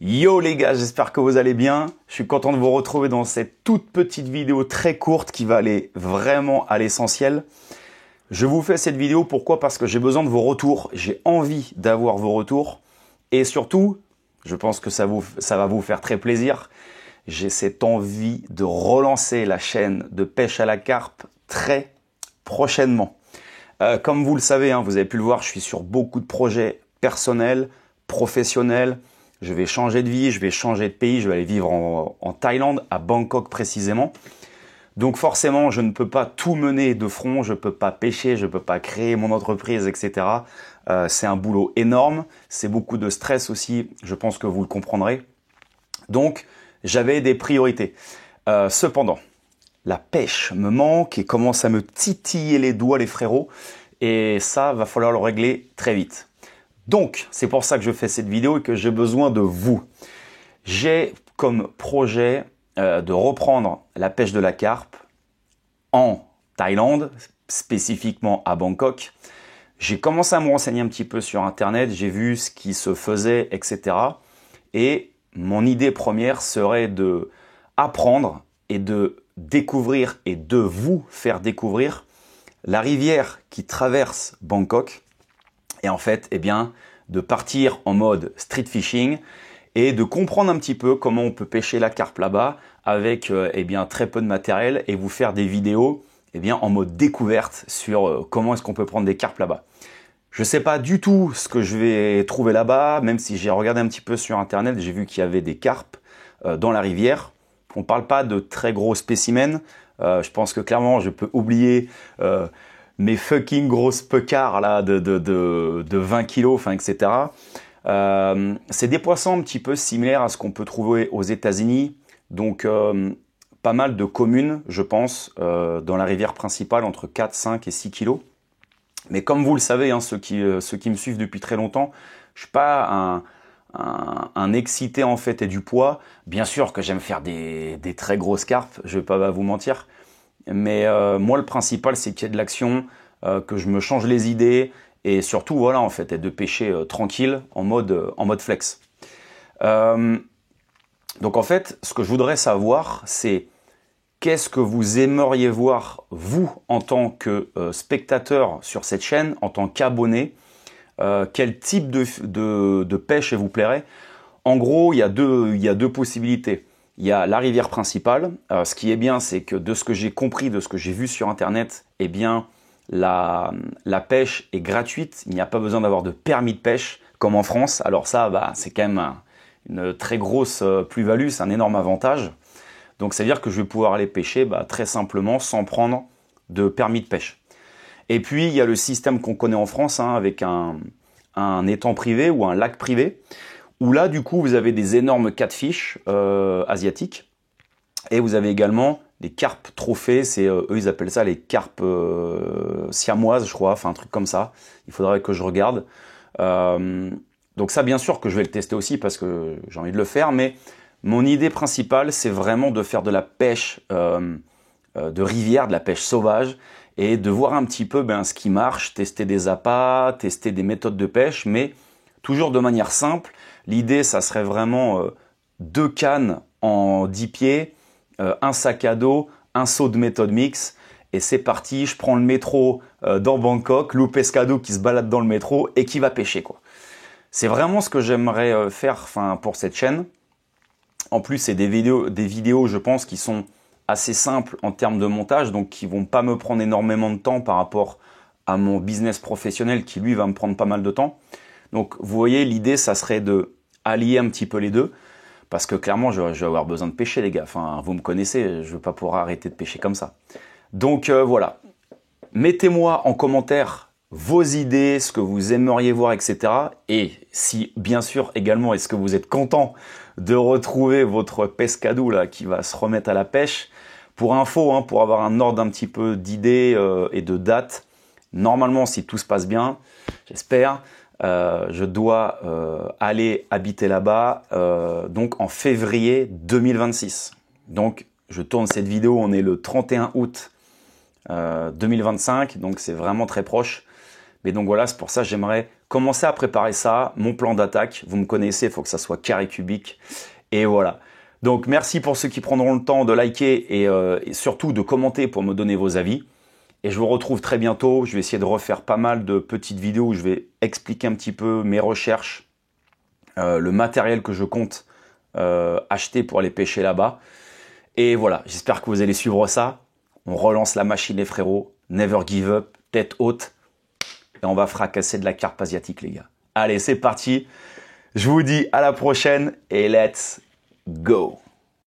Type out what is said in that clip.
Yo les gars, j'espère que vous allez bien. Je suis content de vous retrouver dans cette toute petite vidéo très courte qui va aller vraiment à l'essentiel. Je vous fais cette vidéo pourquoi? Parce que j'ai besoin de vos retours. J'ai envie d'avoir vos retours. Et surtout, je pense que ça va vous faire très plaisir. J'ai cette envie de relancer la chaîne de pêche à la carpe très prochainement. Comme vous le savez, vous avez pu le voir, je suis sur beaucoup de projets personnels, professionnels. Je vais changer de vie, je vais changer de pays, je vais aller vivre en Thaïlande, à Bangkok précisément. Donc forcément, je ne peux pas tout mener de front, je ne peux pas pêcher, je ne peux pas créer mon entreprise, etc. C'est un boulot énorme, c'est beaucoup de stress aussi, je pense que vous le comprendrez. Donc, j'avais des priorités. Cependant, la pêche me manque et commence à me titiller les doigts, les frérots. Et ça, va falloir le régler très vite. Donc, c'est pour ça que je fais cette vidéo et que j'ai besoin de vous. J'ai comme projet de reprendre la pêche de la carpe en Thaïlande, spécifiquement à Bangkok. J'ai commencé à me renseigner un petit peu sur Internet, j'ai vu ce qui se faisait, etc. Et mon idée première serait de apprendre et de découvrir et de vous faire découvrir la rivière qui traverse Bangkok. Et en fait, de partir en mode street fishing et de comprendre un petit peu comment on peut pêcher la carpe là-bas avec très peu de matériel et vous faire des vidéos en mode découverte sur comment est-ce qu'on peut prendre des carpes là-bas. Je ne sais pas du tout ce que je vais trouver là-bas, même si j'ai regardé un petit peu sur Internet, j'ai vu qu'il y avait des carpes dans la rivière. On ne parle pas de très gros spécimens. Je pense que clairement, je peux oublier mes fucking grosses pecards là, de 20 kilos, etc. C'est des poissons un petit peu similaires à ce qu'on peut trouver aux États-Unis. Donc, pas mal de communes, je pense, dans la rivière principale, entre 4, 5 et 6 kilos. Mais comme vous le savez, ceux qui me suivent depuis très longtemps, je ne suis pas un excité en fait et du poids. Bien sûr que j'aime faire des très grosses carpes, je ne vais pas vous mentir. Mais moi, le principal, c'est qu'il y ait de l'action, que je me change les idées et surtout, voilà, en fait, et de pêcher tranquille en mode flex. Donc, en fait, ce que je voudrais savoir, c'est qu'est-ce que vous aimeriez voir, vous, en tant que spectateur sur cette chaîne, en tant qu'abonné, quel type de pêche vous plairait? En gros, il y a deux possibilités. Il y a la rivière principale. Ce qui est bien, c'est que de ce que j'ai compris, de ce que j'ai vu sur Internet, la pêche est gratuite. Il n'y a pas besoin d'avoir de permis de pêche comme en France. Alors ça, c'est quand même une très grosse plus-value, c'est un énorme avantage. Donc, c'est-à-dire que je vais pouvoir aller pêcher très simplement sans prendre de permis de pêche. Et puis, il y a le système qu'on connaît en France avec un étang privé ou un lac privé, où là, du coup, vous avez des énormes catfish asiatiques. Et vous avez également des carpes trophées. Eux, ils appellent ça les carpes siamoises, je crois. Enfin, un truc comme ça. Il faudrait que je regarde. Donc ça, bien sûr que je vais le tester aussi parce que j'ai envie de le faire. Mais mon idée principale, c'est vraiment de faire de la pêche de rivière, de la pêche sauvage. Et de voir un petit peu ce qui marche, tester des appâts, tester des méthodes de pêche, mais toujours de manière simple. L'idée, ça serait vraiment 2 cannes en 10 pieds, un sac à dos, un seau de méthode mix. Et c'est parti, je prends le métro dans Bangkok, Lou Pescado qui se balade dans le métro et qui va pêcher, quoi. C'est vraiment ce que j'aimerais faire pour cette chaîne. En plus, c'est des vidéos, je pense, qui sont assez simples en termes de montage, donc qui vont pas me prendre énormément de temps par rapport à mon business professionnel qui, lui, va me prendre pas mal de temps. Donc, vous voyez, l'idée, ça serait de allier un petit peu les deux. Parce que clairement, je vais avoir besoin de pêcher, les gars. Vous me connaissez, je ne vais pas pouvoir arrêter de pêcher comme ça. Donc, voilà. Mettez-moi en commentaire vos idées, ce que vous aimeriez voir, etc. Et si, bien sûr, également, est-ce que vous êtes content de retrouver votre pescadou là, qui va se remettre à la pêche? Pour info, pour avoir un ordre un petit peu d'idées et de dates, normalement, si tout se passe bien, j'espère, je dois aller habiter là-bas donc en février 2026. Donc, je tourne cette vidéo, on est le 31 août 2025, donc c'est vraiment très proche. Mais donc voilà, c'est pour ça que j'aimerais commencez à préparer ça, mon plan d'attaque. Vous me connaissez, il faut que ça soit carré cubique. Et voilà. Donc merci pour ceux qui prendront le temps de liker et surtout de commenter pour me donner vos avis. Et je vous retrouve très bientôt. Je vais essayer de refaire pas mal de petites vidéos où je vais expliquer un petit peu mes recherches, le matériel que je compte acheter pour aller pêcher là-bas. Et voilà, j'espère que vous allez suivre ça. On relance la machine les frérots. Never give up, tête haute. Et on va fracasser de la carpe asiatique les gars. Allez, c'est parti. Je vous dis à la prochaine et let's go.